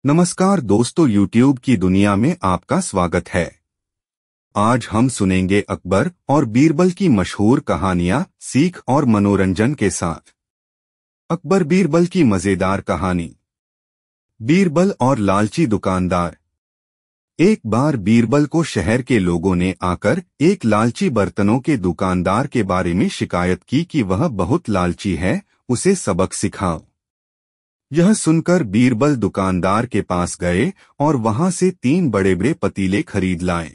नमस्कार दोस्तों, YouTube की दुनिया में आपका स्वागत है। आज हम सुनेंगे अकबर और बीरबल की मशहूर कहानियां सीख और मनोरंजन के साथ। अकबर बीरबल की मजेदार कहानी। बीरबल और लालची दुकानदार। एक बार बीरबल को शहर के लोगों ने आकर एक लालची बर्तनों के दुकानदार के बारे में शिकायत की कि वह बहुत लालची है, उसे सबक सिखाओ। यह सुनकर बीरबल दुकानदार के पास गए और वहां से 3 बड़े-बड़े पतीले खरीद लाए।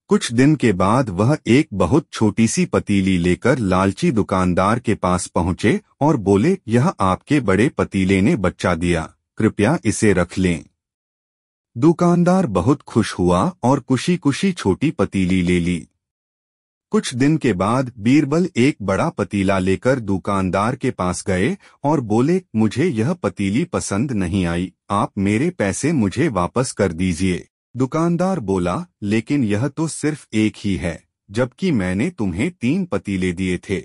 कुछ दिन के बाद वह एक बहुत छोटी सी पतीली लेकर लालची दुकानदार के पास पहुंचे और बोले, यह आपके बड़े पतीले ने बच्चा दिया, कृपया इसे रख लें। दुकानदार बहुत खुश हुआ और खुशी खुशी छोटी पतीली ले ली। कुछ दिन के बाद बीरबल एक बड़ा पतीला लेकर दुकानदार के पास गए और बोले, मुझे यह पतीली पसंद नहीं आई, आप मेरे पैसे मुझे वापस कर दीजिए। दुकानदार बोला, लेकिन यह तो सिर्फ एक ही है, जबकि मैंने तुम्हें 3 पतीले दिए थे।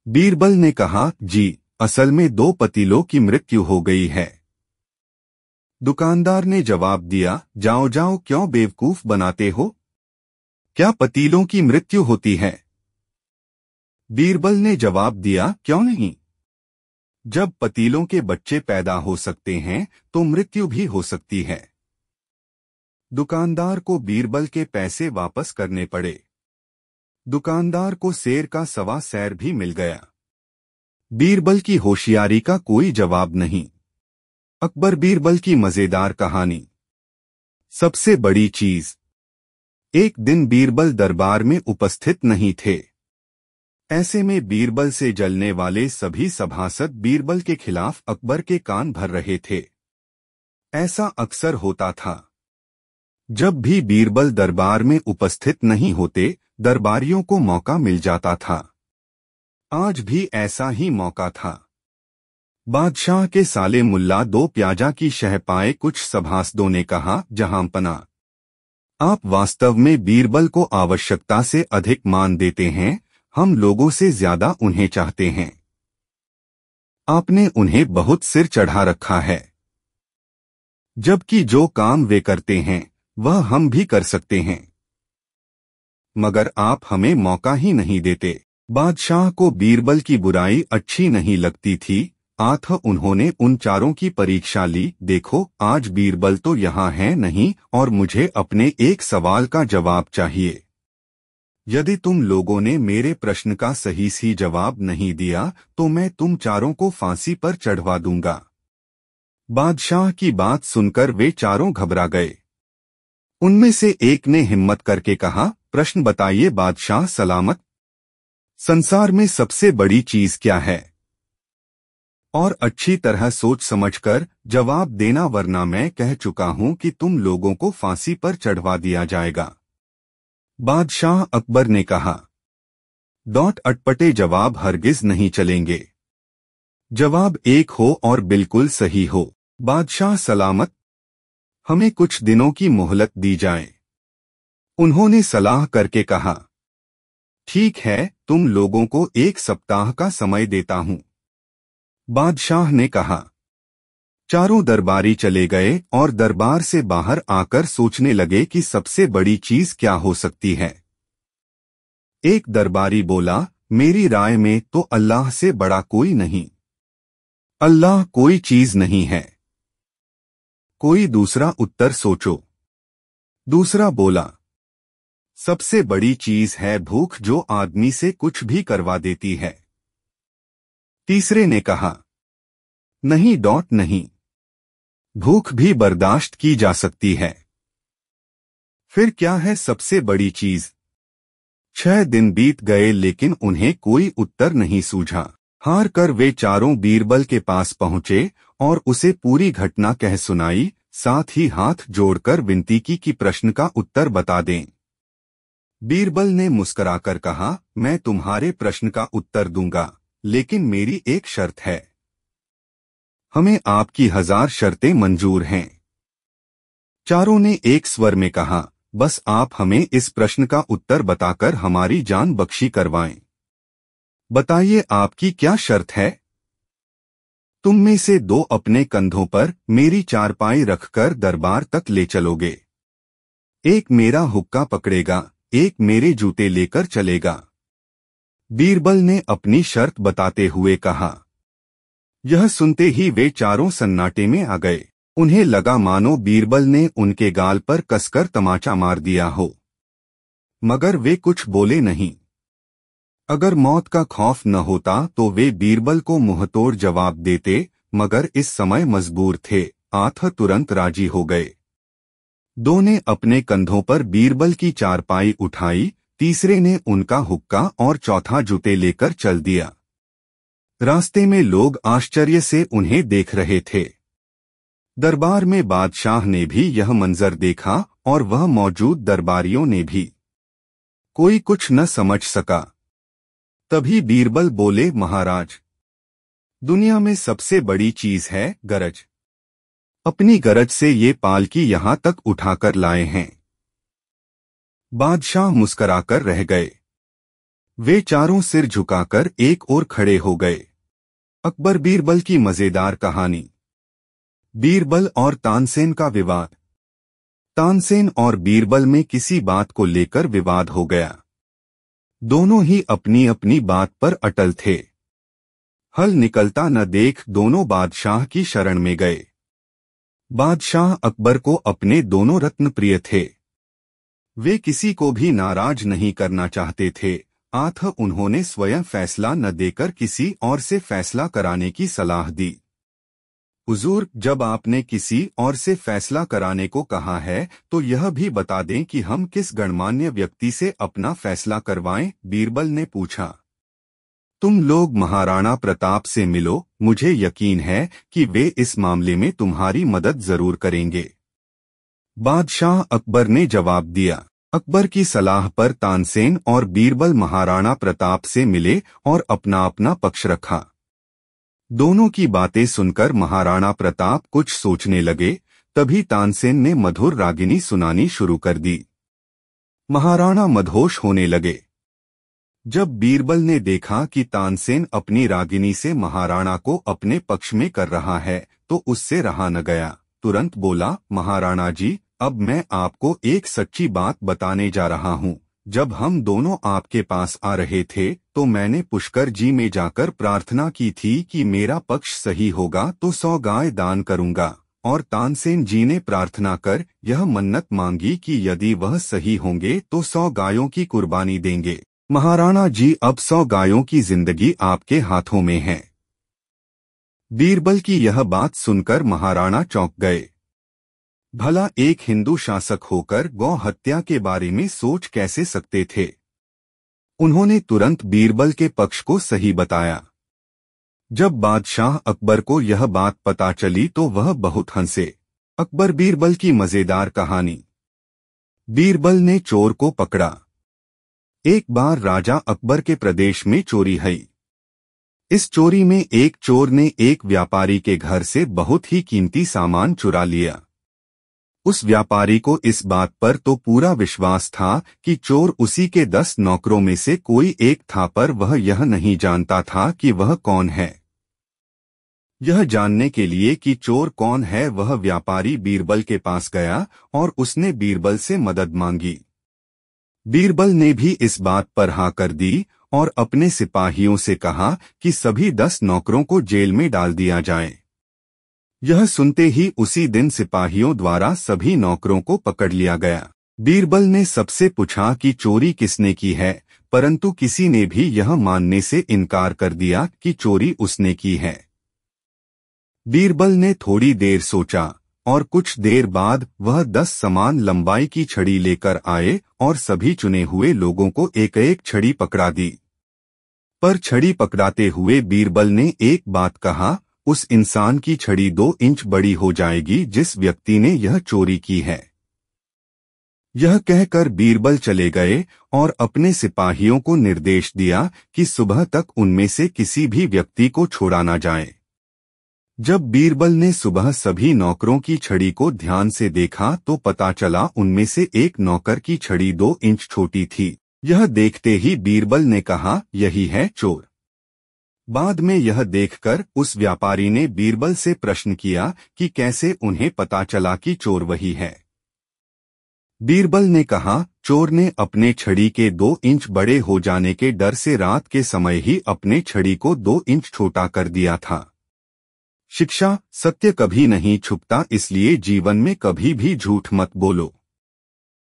बीरबल ने कहा, जी, असल में 2 पतीलों की मृत्यु हो गई है। दुकानदार ने जवाब दिया, जाओ जाओ, क्यों बेवकूफ बनाते हो? क्या पतीलों की मृत्यु होती है? बीरबल ने जवाब दिया, क्यों नहीं? जब पतीलों के बच्चे पैदा हो सकते हैं तो मृत्यु भी हो सकती है। दुकानदार को बीरबल के पैसे वापस करने पड़े। दुकानदार को शेर का सवा सैर भी मिल गया। बीरबल की होशियारी का कोई जवाब नहीं। अकबर बीरबल की मजेदार कहानी। सबसे बड़ी चीज। एक दिन बीरबल दरबार में उपस्थित नहीं थे। ऐसे में बीरबल से जलने वाले सभी सभासद बीरबल के खिलाफ अकबर के कान भर रहे थे। ऐसा अक्सर होता था। जब भी बीरबल दरबार में उपस्थित नहीं होते, दरबारियों को मौका मिल जाता था। आज भी ऐसा ही मौका था। बादशाह के साले मुल्ला 2 प्याजा की शह पाए कुछ सभासदों ने कहा, जहांपना, आप वास्तव में बीरबल को आवश्यकता से अधिक मान देते हैं, हम लोगों से ज्यादा उन्हें चाहते हैं। आपने उन्हें बहुत सिर चढ़ा रखा है, जबकि जो काम वे करते हैं वह हम भी कर सकते हैं, मगर आप हमें मौका ही नहीं देते। बादशाह को बीरबल की बुराई अच्छी नहीं लगती थी, आठ उन्होंने उन चारों की परीक्षा ली। देखो, आज बीरबल तो यहाँ है नहीं और मुझे अपने एक सवाल का जवाब चाहिए। यदि तुम लोगों ने मेरे प्रश्न का सही जवाब नहीं दिया तो मैं तुम चारों को फांसी पर चढ़वा दूंगा। बादशाह की बात सुनकर वे चारों घबरा गए। उनमें से एक ने हिम्मत करके कहा, प्रश्न बताइए बादशाह सलामत। संसार में सबसे बड़ी चीज क्या है? और अच्छी तरह सोच समझकर जवाब देना, वरना मैं कह चुका हूं कि तुम लोगों को फांसी पर चढ़वा दिया जाएगा। बादशाह अकबर ने कहा, अटपटे जवाब हरगिज नहीं चलेंगे। जवाब एक हो और बिल्कुल सही हो। बादशाह सलामत, हमें कुछ दिनों की मोहलत दी जाए। उन्होंने सलाह करके कहा, ठीक है, तुम लोगों को 1 सप्ताह का समय देता हूं। बादशाह ने कहा। चारों दरबारी चले गए और दरबार से बाहर आकर सोचने लगे कि सबसे बड़ी चीज क्या हो सकती है। एक दरबारी बोला, मेरी राय में तो अल्लाह से बड़ा कोई नहीं। अल्लाह कोई चीज नहीं है। कोई दूसरा उत्तर सोचो। दूसरा बोला, सबसे बड़ी चीज है भूख, जो आदमी से कुछ भी करवा देती है। तीसरे ने कहा, नहीं, भूख भी बर्दाश्त की जा सकती है। फिर क्या है सबसे बड़ी चीज? 6 दिन बीत गए लेकिन उन्हें कोई उत्तर नहीं सूझा। हार कर वे चारों बीरबल के पास पहुंचे और उसे पूरी घटना कह सुनाई, साथ ही हाथ जोड़कर विनती की कि प्रश्न का उत्तर बता दें। बीरबल ने मुस्कुराकर कहा, मैं तुम्हारे प्रश्न का उत्तर दूंगा, लेकिन मेरी एक शर्त है। हमें आपकी 1000 शर्तें मंजूर हैं। चारों ने एक स्वर में कहा, बस आप हमें इस प्रश्न का उत्तर बताकर हमारी जान बख्शी करवाएं। बताइए आपकी क्या शर्त है? तुम में से 2 अपने कंधों पर मेरी चारपाई रखकर दरबार तक ले चलोगे। एक मेरा हुक्का पकड़ेगा, एक मेरे जूते लेकर चलेगा। बीरबल ने अपनी शर्त बताते हुए कहा। यह सुनते ही वे चारों सन्नाटे में आ गए। उन्हें लगा मानो बीरबल ने उनके गाल पर कसकर तमाचा मार दिया हो, मगर वे कुछ बोले नहीं। अगर मौत का खौफ न होता तो वे बीरबल को मुंहतोड़ जवाब देते, मगर इस समय मजबूर थे। आठ तुरंत राजी हो गए। 2 ने अपने कंधों पर बीरबल की चारपाई उठाई, तीसरे ने उनका हुक्का और चौथा जूते लेकर चल दिया। रास्ते में लोग आश्चर्य से उन्हें देख रहे थे। दरबार में बादशाह ने भी यह मंजर देखा और वह मौजूद दरबारियों ने भी। कोई कुछ न समझ सका। तभी बीरबल बोले, महाराज, दुनिया में सबसे बड़ी चीज है गरज। अपनी गरज से ये पालकी यहां तक उठाकर लाए हैं। बादशाह मुस्कराकर रह गए। वे चारों सिर झुकाकर एक ओर खड़े हो गए। अकबर बीरबल की मजेदार कहानी। बीरबल और तानसेन का विवाद। तानसेन और बीरबल में किसी बात को लेकर विवाद हो गया। दोनों ही अपनी अपनी बात पर अटल थे। हल निकलता न देख दोनों बादशाह की शरण में गए। बादशाह अकबर को अपने दोनों रत्न प्रिय थे। वे किसी को भी नाराज नहीं करना चाहते थे। आठ उन्होंने स्वयं फैसला न देकर किसी और से फैसला कराने की सलाह दी। हुजूर, जब आपने किसी और से फैसला कराने को कहा है तो यह भी बता दें कि हम किस गणमान्य व्यक्ति से अपना फैसला करवाएं। बीरबल ने पूछा। तुम लोग महाराणा प्रताप से मिलो, मुझे यकीन है कि वे इस मामले में तुम्हारी मदद जरूर करेंगे। बादशाह अकबर ने जवाब दिया। अकबर की सलाह पर तानसेन और बीरबल महाराणा प्रताप से मिले और अपना अपना पक्ष रखा। दोनों की बातें सुनकर महाराणा प्रताप कुछ सोचने लगे। तभी तानसेन ने मधुर रागिनी सुनानी शुरू कर दी। महाराणा मदहोश होने लगे। जब बीरबल ने देखा कि तानसेन अपनी रागिनी से महाराणा को अपने पक्ष में कर रहा है तो उससे रहा न गया। तुरंत बोला, महाराणा जी, अब मैं आपको एक सच्ची बात बताने जा रहा हूँ। जब हम दोनों आपके पास आ रहे थे तो मैंने पुष्कर जी में जाकर प्रार्थना की थी कि मेरा पक्ष सही होगा तो 100 गाय दान करूंगा, और तानसेन जी ने प्रार्थना कर यह मन्नत मांगी कि यदि वह सही होंगे तो 100 गायों की कुर्बानी देंगे। महाराणा जी, अब 100 गायों की जिंदगी आपके हाथों में है। बीरबल की यह बात सुनकर महाराणा चौंक गए। भला एक हिंदू शासक होकर गौ हत्या के बारे में सोच कैसे सकते थे। उन्होंने तुरंत बीरबल के पक्ष को सही बताया। जब बादशाह अकबर को यह बात पता चली तो वह बहुत हंसे। अकबर बीरबल की मजेदार कहानी। बीरबल ने चोर को पकड़ा। एक बार राजा अकबर के प्रदेश में चोरी हुई। इस चोरी में एक चोर ने एक व्यापारी के घर से बहुत ही कीमती सामान चुरा लिया। उस व्यापारी को इस बात पर तो पूरा विश्वास था कि चोर उसी के 10 नौकरों में से कोई एक था, पर वह यह नहीं जानता था कि वह कौन है। यह जानने के लिए कि चोर कौन है वह व्यापारी बीरबल के पास गया और उसने बीरबल से मदद मांगी। बीरबल ने भी इस बात पर हाँ कर दी और अपने सिपाहियों से कहा कि सभी 10 नौकरों को जेल में डाल दिया जाए। यह सुनते ही उसी दिन सिपाहियों द्वारा सभी नौकरों को पकड़ लिया गया। बीरबल ने सबसे पूछा कि चोरी किसने की है, परंतु किसी ने भी यह मानने से इनकार कर दिया कि चोरी उसने की है। बीरबल ने थोड़ी देर सोचा और कुछ देर बाद वह 10 समान लंबाई की छड़ी लेकर आए और सभी चुने हुए लोगों को एक एक छड़ी पकड़ा दी। पर छड़ी पकड़ाते हुए बीरबल ने एक बात कहा, उस इंसान की छड़ी 2 इंच बड़ी हो जाएगी जिस व्यक्ति ने यह चोरी की है। यह कहकर बीरबल चले गए और अपने सिपाहियों को निर्देश दिया कि सुबह तक उनमें से किसी भी व्यक्ति को छोड़ा न जाए। जब बीरबल ने सुबह सभी नौकरों की छड़ी को ध्यान से देखा तो पता चला उनमें से एक नौकर की छड़ी 2 इंच छोटी थी। यह देखते ही बीरबल ने कहा, यही है चोर। बाद में यह देखकर उस व्यापारी ने बीरबल से प्रश्न किया कि कैसे उन्हें पता चला कि चोर वही है। बीरबल ने कहा, चोर ने अपने छड़ी के 2 इंच बड़े हो जाने के डर से रात के समय ही अपने छड़ी को 2 इंच छोटा कर दिया था। शिक्षा, सत्य कभी नहीं छुपता, इसलिए जीवन में कभी भी झूठ मत बोलो।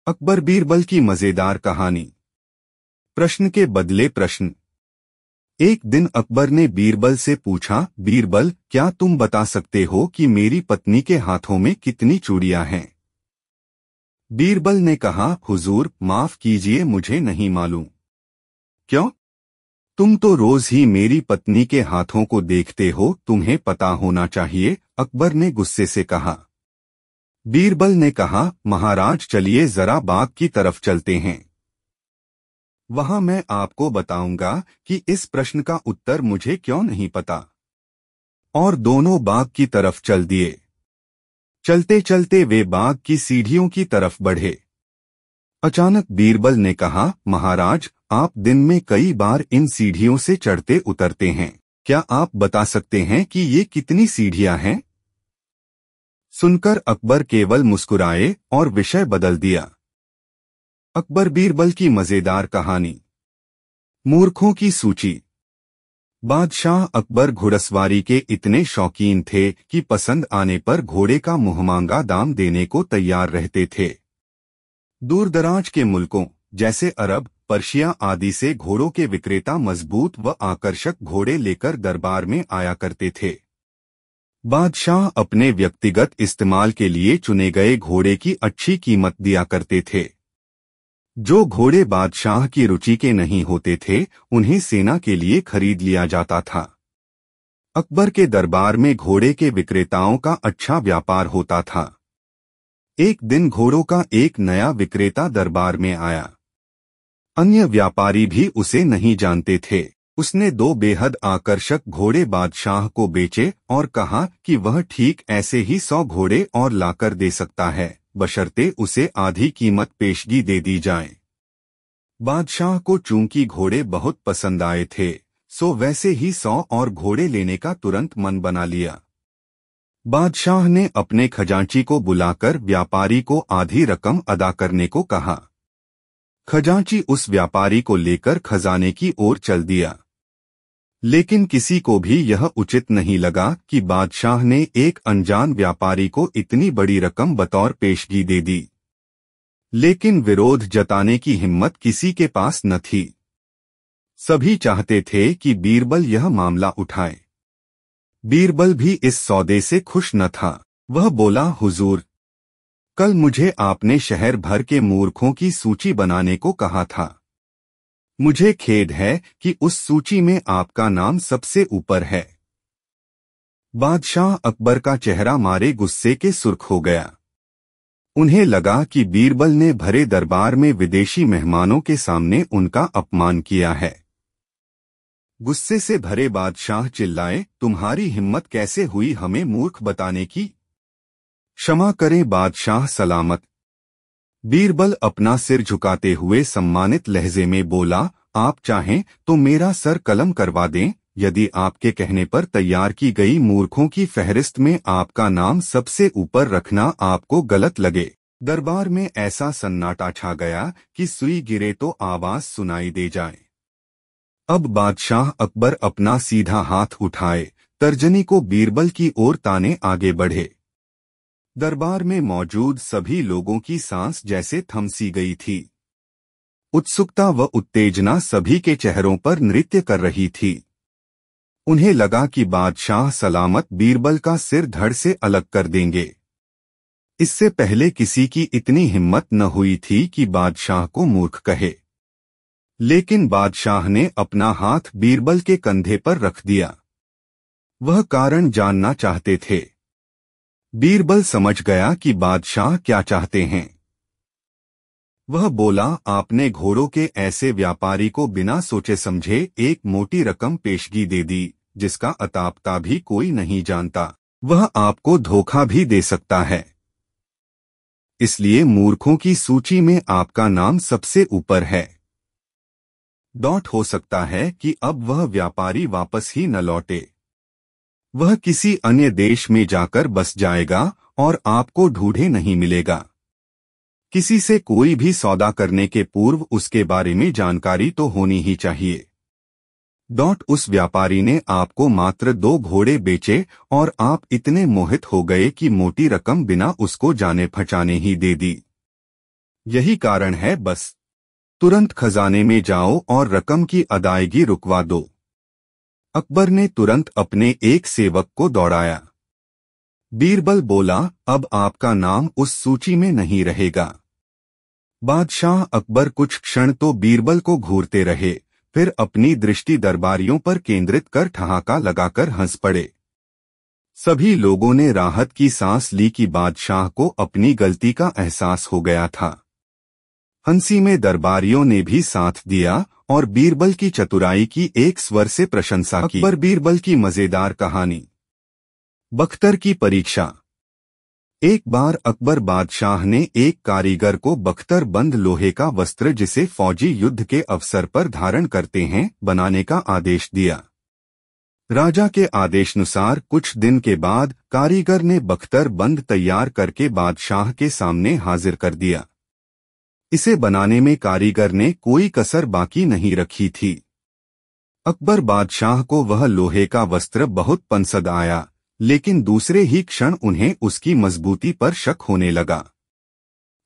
अकबर बीरबल की मजेदार कहानी। प्रश्न के बदले प्रश्न। एक दिन अकबर ने बीरबल से पूछा, बीरबल, क्या तुम बता सकते हो कि मेरी पत्नी के हाथों में कितनी चूड़ियां हैं? बीरबल ने कहा, हुजूर, माफ कीजिए, मुझे नहीं मालूम। क्यों? तुम तो रोज ही मेरी पत्नी के हाथों को देखते हो, तुम्हें पता होना चाहिए, अकबर ने गुस्से से कहा। बीरबल ने कहा, महाराज, चलिए जरा बाग की तरफ चलते हैं। वहां मैं आपको बताऊंगा कि इस प्रश्न का उत्तर मुझे क्यों नहीं पता। और दोनों बाग की तरफ चल दिए। चलते चलते वे बाग की सीढ़ियों की तरफ बढ़े। अचानक बीरबल ने कहा, महाराज, आप दिन में कई बार इन सीढ़ियों से चढ़ते उतरते हैं, क्या आप बता सकते हैं कि ये कितनी सीढ़ियां हैं? सुनकर अकबर केवल मुस्कुराए और विषय बदल दिया। अकबर बीरबल की मजेदार कहानी। मूर्खों की सूची। बादशाह अकबर घुड़सवारी के इतने शौकीन थे कि पसंद आने पर घोड़े का मुहमांगा दाम देने को तैयार रहते थे। दूरदराज के मुल्कों जैसे अरब, पर्शिया आदि से घोड़ों के विक्रेता मजबूत व आकर्षक घोड़े लेकर दरबार में आया करते थे। बादशाह अपने व्यक्तिगत इस्तेमाल के लिए चुने गए घोड़े की अच्छी कीमत दिया करते थे। जो घोड़े बादशाह की रुचि के नहीं होते थे, उन्हें सेना के लिए खरीद लिया जाता था। अकबर के दरबार में घोड़े के विक्रेताओं का अच्छा व्यापार होता था। एक दिन घोड़ों का एक नया विक्रेता दरबार में आया। अन्य व्यापारी भी उसे नहीं जानते थे। उसने 2 बेहद आकर्षक घोड़े बादशाह को बेचे और कहा कि वह ठीक ऐसे ही 100 घोड़े और लाकर दे सकता है, बशर्ते उसे आधी कीमत पेशगी दे दी जाए। बादशाह को चूंकि घोड़े बहुत पसंद आए थे, सो वैसे ही 100 और घोड़े लेने का तुरंत मन बना लिया। बादशाह ने अपने खजांची को बुलाकर व्यापारी को आधी रकम अदा करने को कहा। खजांची उस व्यापारी को लेकर खजाने की ओर चल दिया। लेकिन किसी को भी यह उचित नहीं लगा कि बादशाह ने एक अनजान व्यापारी को इतनी बड़ी रकम बतौर पेशगी दे दी। लेकिन विरोध जताने की हिम्मत किसी के पास न थी। सभी चाहते थे कि बीरबल यह मामला उठाए। बीरबल भी इस सौदे से खुश न था। वह बोला, हुजूर, कल मुझे आपने शहर भर के मूर्खों की सूची बनाने को कहा था। मुझे खेद है कि उस सूची में आपका नाम सबसे ऊपर है। बादशाह अकबर का चेहरा मारे गुस्से के सुर्ख हो गया। उन्हें लगा कि बीरबल ने भरे दरबार में विदेशी मेहमानों के सामने उनका अपमान किया है। गुस्से से भरे बादशाह चिल्लाए, तुम्हारी हिम्मत कैसे हुई हमें मूर्ख बताने की? क्षमा करें बादशाह सलामत। बीरबल अपना सिर झुकाते हुए सम्मानित लहजे में बोला, आप चाहें तो मेरा सर कलम करवा दें, यदि आपके कहने पर तैयार की गई मूर्खों की फहरिस्त में आपका नाम सबसे ऊपर रखना आपको गलत लगे। दरबार में ऐसा सन्नाटा छा गया कि सुई गिरे तो आवाज सुनाई दे जाए। अब बादशाह अकबर अपना सीधा हाथ उठाए, तर्जनी को बीरबल की ओर ताने आगे बढ़े। दरबार में मौजूद सभी लोगों की सांस जैसे थमसी गई थी। उत्सुकता व उत्तेजना सभी के चेहरों पर नृत्य कर रही थी। उन्हें लगा कि बादशाह सलामत बीरबल का सिर धड़ से अलग कर देंगे। इससे पहले किसी की इतनी हिम्मत न हुई थी कि बादशाह को मूर्ख कहे। लेकिन बादशाह ने अपना हाथ बीरबल के कंधे पर रख दिया। वह कारण जानना चाहते थे। बीरबल समझ गया कि बादशाह क्या चाहते हैं। वह बोला, आपने घोड़ों के ऐसे व्यापारी को बिना सोचे समझे एक मोटी रकम पेशगी दे दी, जिसका अतापता भी कोई नहीं जानता। वह आपको धोखा भी दे सकता है। इसलिए मूर्खों की सूची में आपका नाम सबसे ऊपर है। हो सकता है कि अब वह व्यापारी वापस ही न लौटे। वह किसी अन्य देश में जाकर बस जाएगा और आपको ढूंढे नहीं मिलेगा। किसी से कोई भी सौदा करने के पूर्व उसके बारे में जानकारी तो होनी ही चाहिए। उस व्यापारी ने आपको मात्र 2 घोड़े बेचे और आप इतने मोहित हो गए कि मोटी रकम बिना उसको जाने पहचाने ही दे दी। यही कारण है, बस तुरंत खजाने में जाओ और रकम की अदायगी रुकवा दो। अकबर ने तुरंत अपने एक सेवक को दौड़ाया। बीरबल बोला, अब आपका नाम उस सूची में नहीं रहेगा। बादशाह अकबर कुछ क्षण तो बीरबल को घूरते रहे, फिर अपनी दृष्टि दरबारियों पर केंद्रित कर ठहाका लगाकर हंस पड़े। सभी लोगों ने राहत की सांस ली कि बादशाह को अपनी गलती का एहसास हो गया था। हंसी में दरबारियों ने भी साथ दिया और बीरबल की चतुराई की एक स्वर से प्रशंसा की। अकबर बीरबल की मजेदार कहानी। बख्तर की परीक्षा। एक बार अकबर बादशाह ने एक कारीगर को बख्तर बंद लोहे का वस्त्र, जिसे फौजी युद्ध के अवसर पर धारण करते हैं, बनाने का आदेश दिया। राजा के आदेशानुसार कुछ दिन के बाद कारीगर ने बख्तर बंद तैयार करके बादशाह के सामने हाजिर कर दिया। इसे बनाने में कारीगर ने कोई कसर बाकी नहीं रखी थी। अकबर बादशाह को वह लोहे का वस्त्र बहुत पसंद आया, लेकिन दूसरे ही क्षण उन्हें उसकी मजबूती पर शक होने लगा।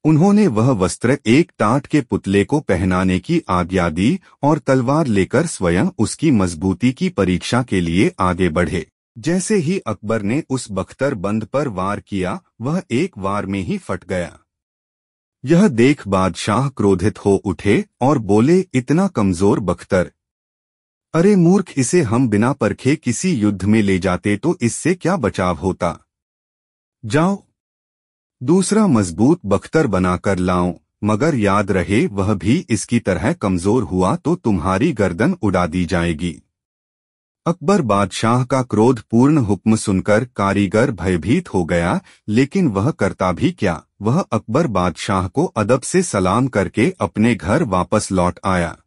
उन्होंने वह वस्त्र एक टाट के पुतले को पहनाने की आज्ञा दी और तलवार लेकर स्वयं उसकी मजबूती की परीक्षा के लिए आगे बढ़े। जैसे ही अकबर ने उस बख्तर बंद पर वार किया, वह एक वार में ही फट गया। यह देख बादशाह क्रोधित हो उठे और बोले, इतना कमजोर बख्तर! अरे मूर्ख, इसे हम बिना परखे किसी युद्ध में ले जाते तो इससे क्या बचाव होता। जाओ, दूसरा मजबूत बख्तर बनाकर लाओ, मगर याद रहे वह भी इसकी तरह कमजोर हुआ तो तुम्हारी गर्दन उड़ा दी जाएगी। अकबर बादशाह का क्रोध पूर्ण हुक्म सुनकर कारीगर भयभीत हो गया, लेकिन वह करता भी क्या। वह अकबर बादशाह को अदब से सलाम करके अपने घर वापस लौट आया।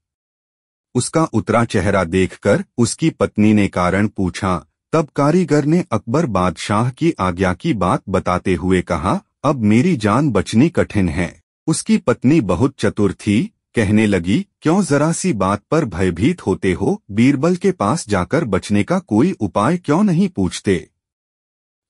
उसका उतरा चेहरा देखकर उसकी पत्नी ने कारण पूछा। तब कारीगर ने अकबर बादशाह की आज्ञा की बात बताते हुए कहा, अब मेरी जान बचनी कठिन है। उसकी पत्नी बहुत चतुर थी, कहने लगी, क्यों जरा सी बात पर भयभीत होते हो, बीरबल के पास जाकर बचने का कोई उपाय क्यों नहीं पूछते।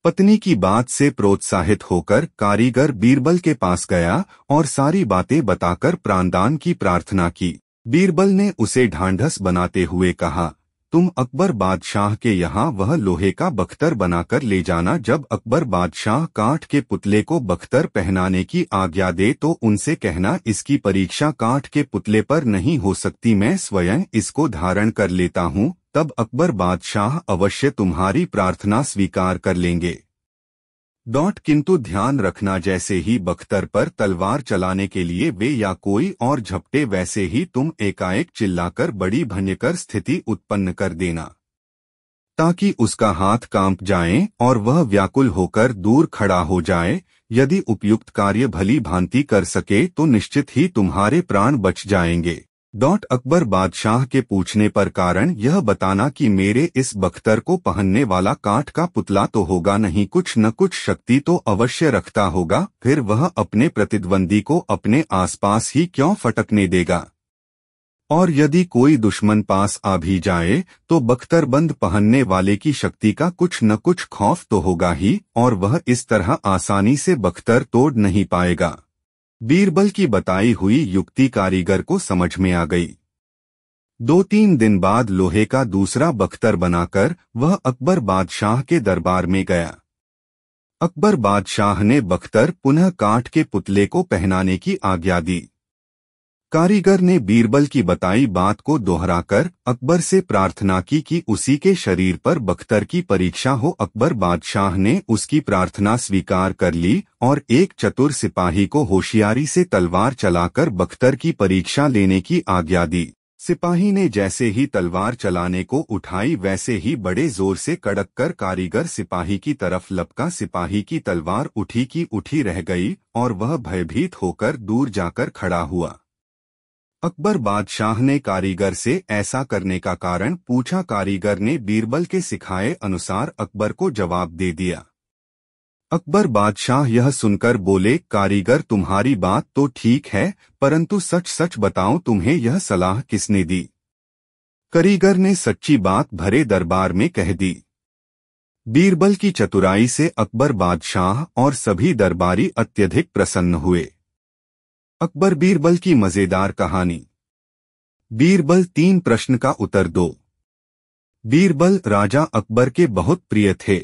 पत्नी की बात से प्रोत्साहित होकर कारीगर बीरबल के पास गया और सारी बातें बताकर प्राणदान की प्रार्थना की। बीरबल ने उसे ढांढस बनाते हुए कहा, तुम अकबर बादशाह के यहाँ वह लोहे का बख्तर बनाकर ले जाना। जब अकबर बादशाह काठ के पुतले को बख्तर पहनाने की आज्ञा दे तो उनसे कहना, इसकी परीक्षा काठ के पुतले पर नहीं हो सकती, मैं स्वयं इसको धारण कर लेता हूँ। तब अकबर बादशाह अवश्य तुम्हारी प्रार्थना स्वीकार कर लेंगे। किंतु ध्यान रखना, जैसे ही बख्तर पर तलवार चलाने के लिए वे या कोई और झपटे, वैसे ही तुम एकाएक चिल्लाकर बड़ी भयंकर स्थिति उत्पन्न कर देना, ताकि उसका हाथ कांप जाए और वह व्याकुल होकर दूर खड़ा हो जाए। यदि उपयुक्त कार्य भली भांति कर सके तो निश्चित ही तुम्हारे प्राण बच जाएंगे। अकबर बादशाह के पूछने पर कारण यह बताना कि मेरे इस बख्तर को पहनने वाला काठ का पुतला तो होगा नहीं, कुछ न कुछ शक्ति तो अवश्य रखता होगा, फिर वह अपने प्रतिद्वंदी को अपने आसपास ही क्यों फटकने देगा। और यदि कोई दुश्मन पास आ भी जाए तो बख्तरबंद पहनने वाले की शक्ति का कुछ न कुछ खौफ तो होगा ही, और वह इस तरह आसानी से बख्तर तोड़ नहीं पाएगा। बीरबल की बताई हुई युक्ति कारीगर को समझ में आ गई। 2-3 दिन बाद लोहे का दूसरा बख्तर बनाकर वह अकबर बादशाह के दरबार में गया। अकबर बादशाह ने बख्तर पुनः काठ के पुतले को पहनाने की आज्ञा दी। कारीगर ने बीरबल की बताई बात को दोहराकर अकबर से प्रार्थना की कि उसी के शरीर पर बख्तर की परीक्षा हो। अकबर बादशाह ने उसकी प्रार्थना स्वीकार कर ली और एक चतुर सिपाही को होशियारी से तलवार चलाकर बख्तर की परीक्षा लेने की आज्ञा दी। सिपाही ने जैसे ही तलवार चलाने को उठाई, वैसे ही बड़े जोर से कड़क कर कारीगर सिपाही की तरफ लपका। सिपाही की तलवार उठी की उठी रह गई और वह भयभीत होकर दूर जाकर खड़ा हुआ। अकबर बादशाह ने कारीगर से ऐसा करने का कारण पूछा। कारीगर ने बीरबल के सिखाए अनुसार अकबर को जवाब दे दिया। अकबर बादशाह यह सुनकर बोले, कारीगर तुम्हारी बात तो ठीक है, परंतु सच सच बताओ तुम्हें यह सलाह किसने दी? कारीगर ने सच्ची बात भरे दरबार में कह दी। बीरबल की चतुराई से अकबर बादशाह और सभी दरबारी अत्यधिक प्रसन्न हुए। अकबर बीरबल की मजेदार कहानी। बीरबल 3 प्रश्न का उत्तर दो। बीरबल राजा अकबर के बहुत प्रिय थे।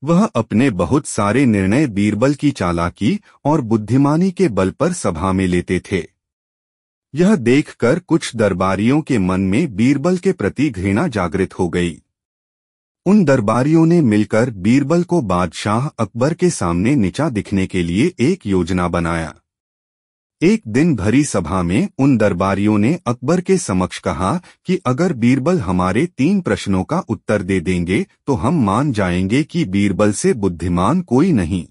वह अपने बहुत सारे निर्णय बीरबल की चालाकी और बुद्धिमानी के बल पर सभा में लेते थे। यह देखकर कुछ दरबारियों के मन में बीरबल के प्रति घृणा जागृत हो गई। उन दरबारियों ने मिलकर बीरबल को बादशाह अकबर के सामने नीचा दिखने के लिए एक योजना बनाया। एक दिन भरी सभा में उन दरबारियों ने अकबर के समक्ष कहा कि अगर बीरबल हमारे 3 प्रश्नों का उत्तर दे देंगे तो हम मान जाएंगे कि बीरबल से बुद्धिमान कोई नहीं।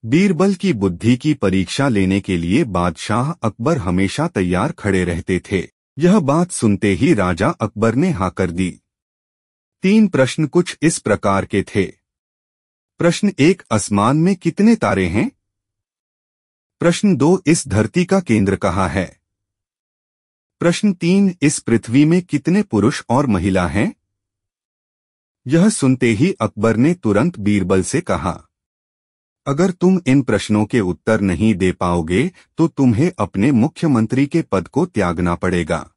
बीरबल की बुद्धि की परीक्षा लेने के लिए बादशाह अकबर हमेशा तैयार खड़े रहते थे। यह बात सुनते ही राजा अकबर ने हाँ कर दी। 3 प्रश्न कुछ इस प्रकार के थे। प्रश्न 1, आसमान में कितने तारे हैं? प्रश्न 2, इस धरती का केंद्र कहाँ है? प्रश्न 3, इस पृथ्वी में कितने पुरुष और महिला हैं? यह सुनते ही अकबर ने तुरंत बीरबल से कहा, अगर तुम इन प्रश्नों के उत्तर नहीं दे पाओगे तो तुम्हें अपने मुख्यमंत्री के पद को त्यागना पड़ेगा।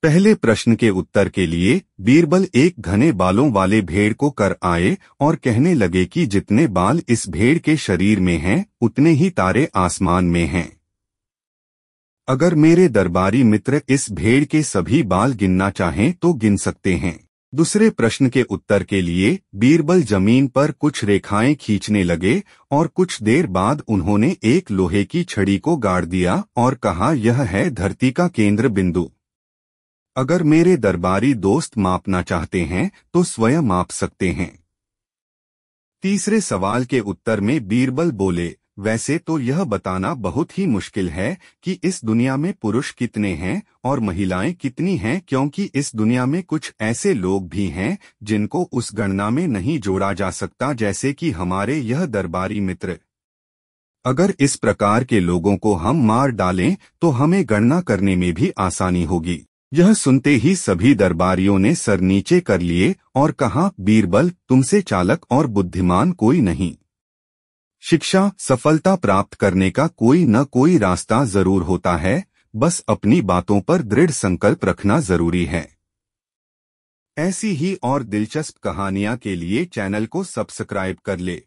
पहले प्रश्न के उत्तर के लिए बीरबल एक घने बालों वाले भेड़ को कर आए और कहने लगे कि जितने बाल इस भेड़ के शरीर में हैं, उतने ही तारे आसमान में हैं। अगर मेरे दरबारी मित्र इस भेड़ के सभी बाल गिनना चाहें तो गिन सकते हैं। दूसरे प्रश्न के उत्तर के लिए बीरबल जमीन पर कुछ रेखाएं खींचने लगे और कुछ देर बाद उन्होंने एक लोहे की छड़ी को गाड़ दिया और कहा, यह है धरती का केंद्र बिंदु। अगर मेरे दरबारी दोस्त मापना चाहते हैं तो स्वयं माप सकते हैं। तीसरे सवाल के उत्तर में बीरबल बोले, वैसे तो यह बताना बहुत ही मुश्किल है कि इस दुनिया में पुरुष कितने हैं और महिलाएं कितनी हैं, क्योंकि इस दुनिया में कुछ ऐसे लोग भी हैं जिनको उस गणना में नहीं जोड़ा जा सकता, जैसे कि हमारे यह दरबारी मित्र। अगर इस प्रकार के लोगों को हम मार डालें तो हमें गणना करने में भी आसानी होगी। यह सुनते ही सभी दरबारियों ने सर नीचे कर लिए और कहा, बीरबल तुमसे चालक और बुद्धिमान कोई नहीं। शिक्षा, सफलता प्राप्त करने का कोई न कोई रास्ता जरूर होता है, बस अपनी बातों पर दृढ़ संकल्प रखना जरूरी है। ऐसी ही और दिलचस्प कहानियां के लिए चैनल को सब्सक्राइब कर ले।